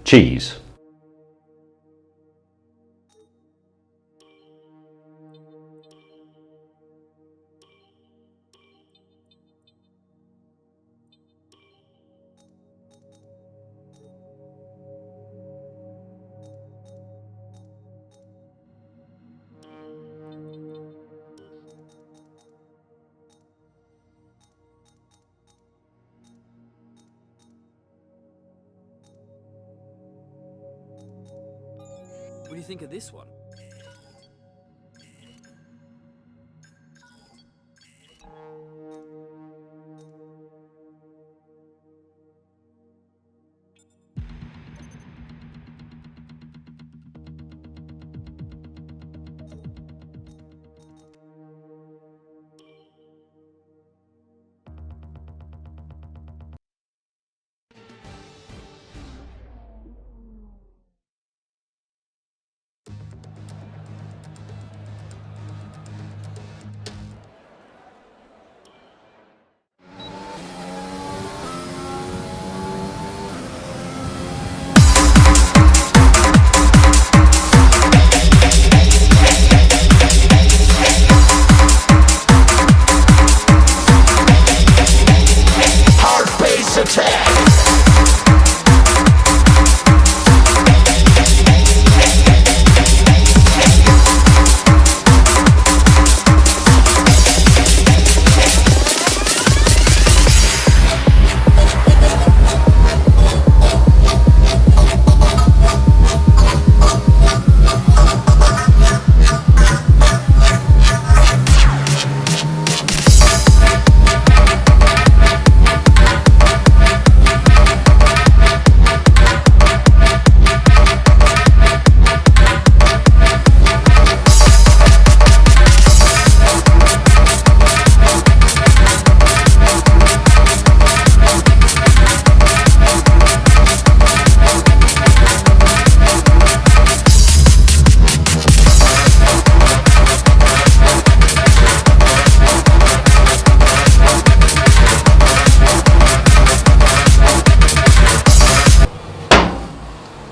cheese. What do you think of this one?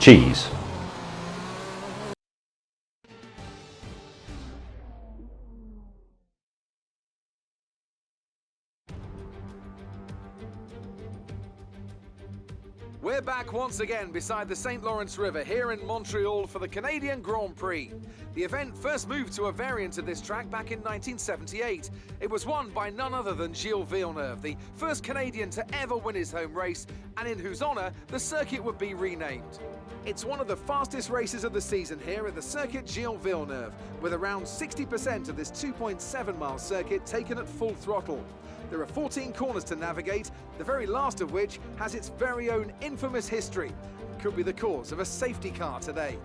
Cheese. We're back once again beside the St. Lawrence River here in Montreal for the Canadian Grand Prix. The event first moved to a variant of this track back in 1978. It was won by none other than Gilles Villeneuve, the first Canadian to ever win his home race, and in whose honour the circuit would be renamed. It's one of the fastest races of the season here at the Circuit Gilles Villeneuve, with around 60% of this 2.7-mile circuit taken at full throttle. There are 14 corners to navigate, the very last of which has its very own infamous history. Could be the cause of a safety car today.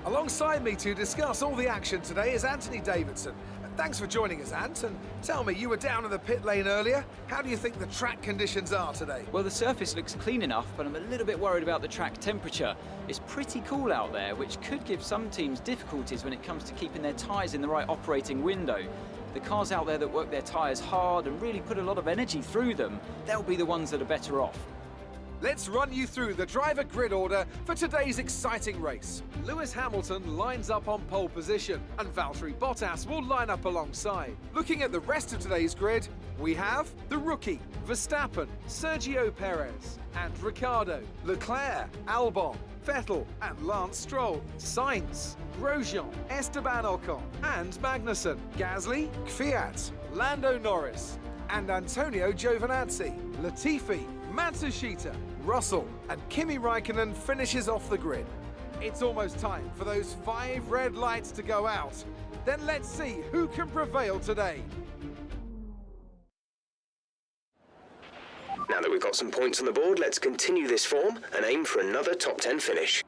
Alongside me to discuss all the action today is Anthony Davidson. Thanks for joining us, Ant, and tell me, you were down in the pit lane earlier. How do you think the track conditions are today? Well, the surface looks clean enough, but I'm a little bit worried about the track temperature. It's pretty cool out there, which could give some teams difficulties when it comes to keeping their tyres in the right operating window. The cars out there that work their tyres hard and really put a lot of energy through them, they'll be the ones that are better off. Let's run you through the driver grid order for today's exciting race. Lewis Hamilton lines up on pole position, and Valtteri Bottas will line up alongside. Looking at the rest of today's grid, we have the rookie, Verstappen, Sergio Perez, and Ricciardo, Leclerc, Albon, Vettel, and Lance Stroll, Sainz, Grosjean, Esteban Ocon, and Magnussen, Gasly, Kvyat, Lando Norris, and Antonio Giovinazzi, Latifi, Matsushita, Russell, and Kimi Raikkonen finishes off the grid. It's almost time for those 5 red lights to go out. Then let's see who can prevail today. Now that we've got some points on the board, let's continue this form and aim for another top 10 finish.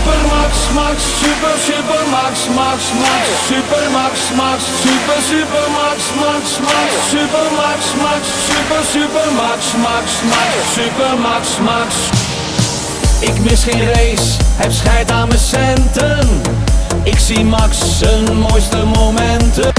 Super Max, Max, super, super Max, Max, Max, super Max, Max, super, super Max, Max, Max, super Max, Max, super, super Max, Max, Max, super Max, Max. Ik mis geen race, heb scheid aan mijn centen. Ik zie Max zijn mooiste momenten.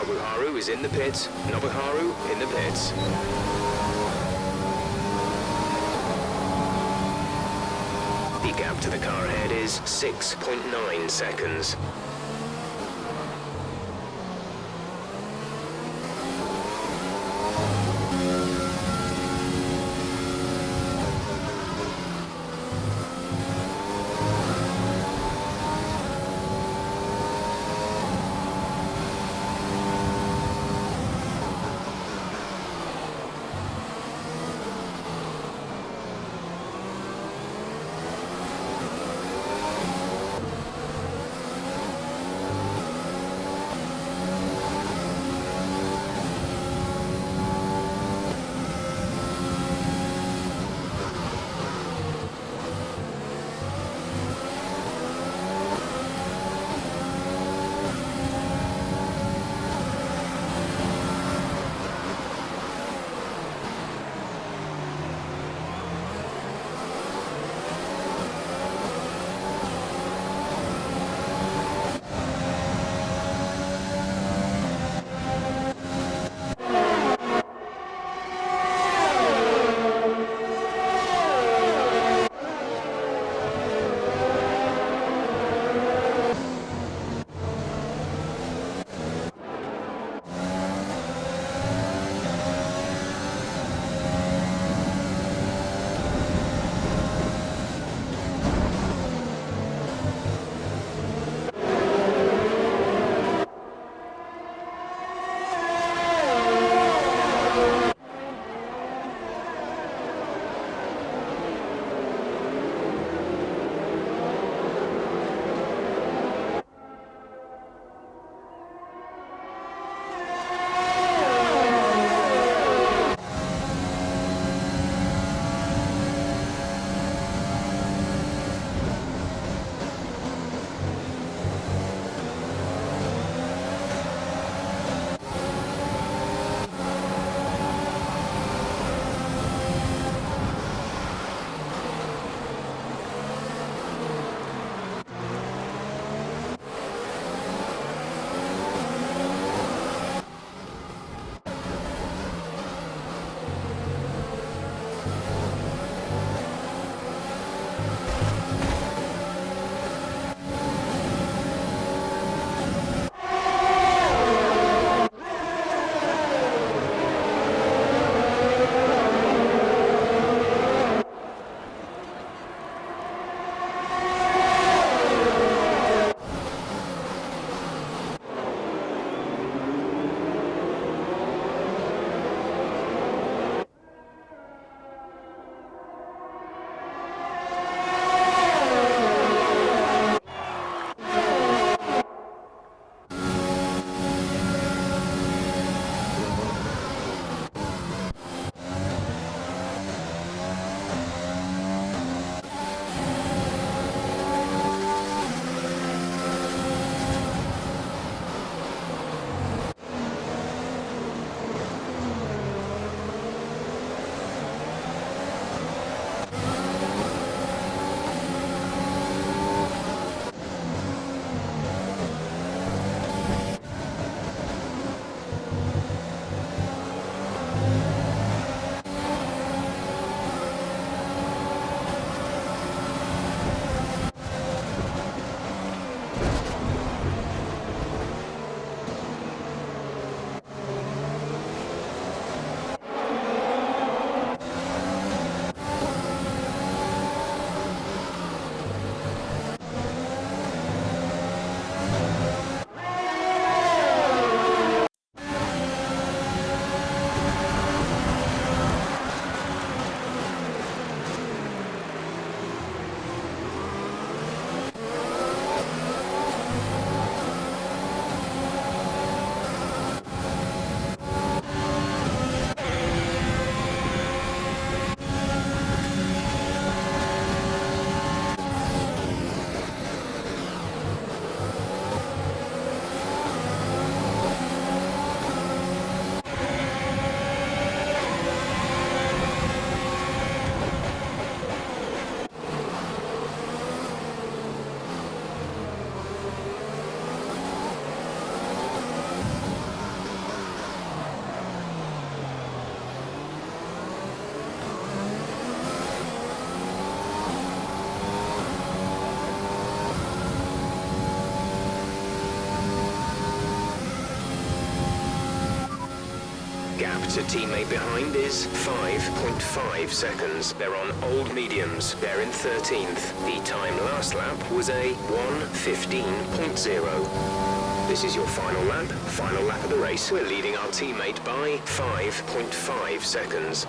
Nobuharu is in the pits. Nobuharu in the pits. The gap to the car ahead is 6.9 seconds. closer teammate behind is 5.5 seconds. They're on old mediums. They're in 13th. The time last lap was a 1:15.0. This is your final lap of the race. We're leading our teammate by 5.5 seconds.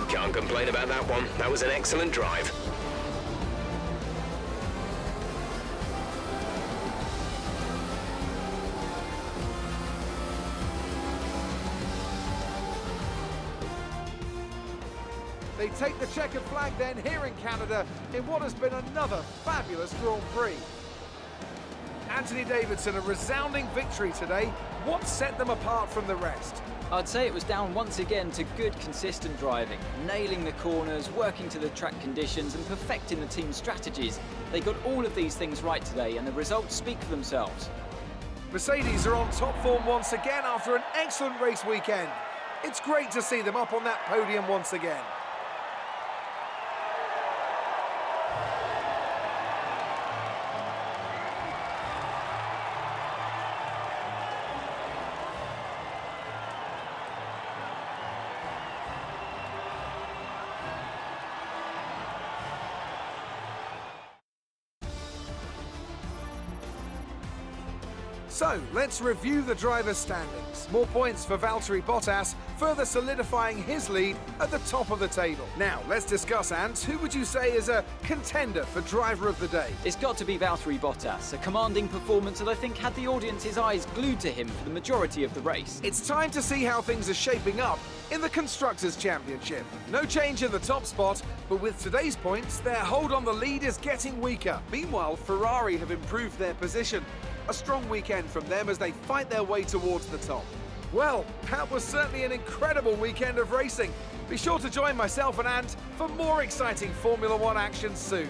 Can't complain about that one. That was an excellent drive. They take the checkered flag then here in Canada in what has been another fabulous Grand Prix. Anthony Davidson, a resounding victory today. What set them apart from the rest? I'd say it was down once again to good, consistent driving, nailing the corners, working to the track conditions and perfecting the team's strategies. They got all of these things right today and the results speak for themselves. Mercedes are on top form once again after an excellent race weekend. It's great to see them up on that podium once again. So, let's review the drivers' standings. More points for Valtteri Bottas, further solidifying his lead at the top of the table. Now, let's discuss, Ant, who would you say is a contender for driver of the day? It's got to be Valtteri Bottas, a commanding performance that I think had the audience's eyes glued to him for the majority of the race. It's time to see how things are shaping up in the Constructors' Championship. No change in the top spot, but with today's points, their hold on the lead is getting weaker. Meanwhile, Ferrari have improved their position. A strong weekend from them as they fight their way towards the top. Well, that was certainly an incredible weekend of racing. Be sure to join myself and Ant for more exciting Formula One action soon.